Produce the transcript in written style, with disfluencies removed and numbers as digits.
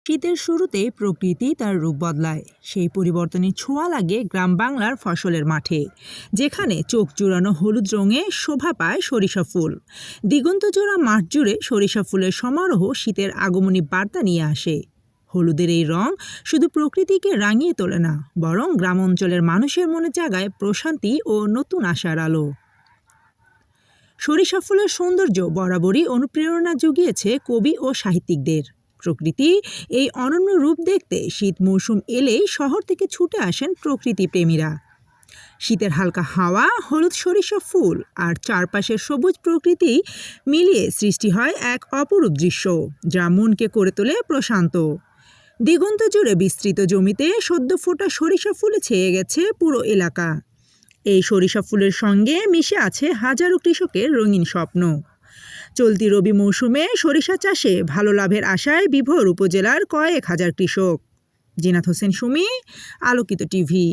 শীতের শুরুতে প্রকৃতি তার রূপ বদলায়। সেই পরিবর্তনের ছোঁয়া লাগে গ্রাম বাংলার ফসলের মাঠে, যেখানে চোখ জুড়ানো হলুদ রঙে শোভা পায় সরিষা ফুল। দিগন্তজোড়া মাঠ জুড়ে সরিষা ফুলের সমারোহ শীতের আগমনী বার্তা নিয়ে আসে। হলুদের এই রং শুধু প্রকৃতিকে রাঙিয়ে তোলে না, বরং গ্রাম অঞ্চলের মানুষের মনে জাগায় প্রশান্তি ও নতুন আশার আলো। সরিষা ফুলের সৌন্দর্য বরাবরই অনুপ্রেরণা জুগিয়েছে কবি ও সাহিত্যিকদের। প্রকৃতি এই অনন্য রূপ দেখতে শীত মৌসুম এলেই শহর থেকে ছুটে আসেন প্রকৃতি প্রেমীরা। শীতের হালকা হাওয়া, হলুদ সরিষা ফুল আর চারপাশের সবুজ প্রকৃতি মিলিয়ে সৃষ্টি হয় এক অপরূপ দৃশ্য, যা মনকে করে তোলে প্রশান্ত। দিগন্ত জুড়ে বিস্তৃত জমিতে সদ্য ফোটা সরিষা ফুলে ছেয়ে গেছে পুরো এলাকা। এই সরিষা ফুলের সঙ্গে মিশে আছে হাজারো কৃষকের রঙিন স্বপ্ন। চলতি রবি মৌসুমে সরিষা চাষে ভালো লাভের আশায় বিভোর উপজেলার কয়েক হাজার কৃষক। জিনাত হোসেন সুমি, আলোকিত টিভি।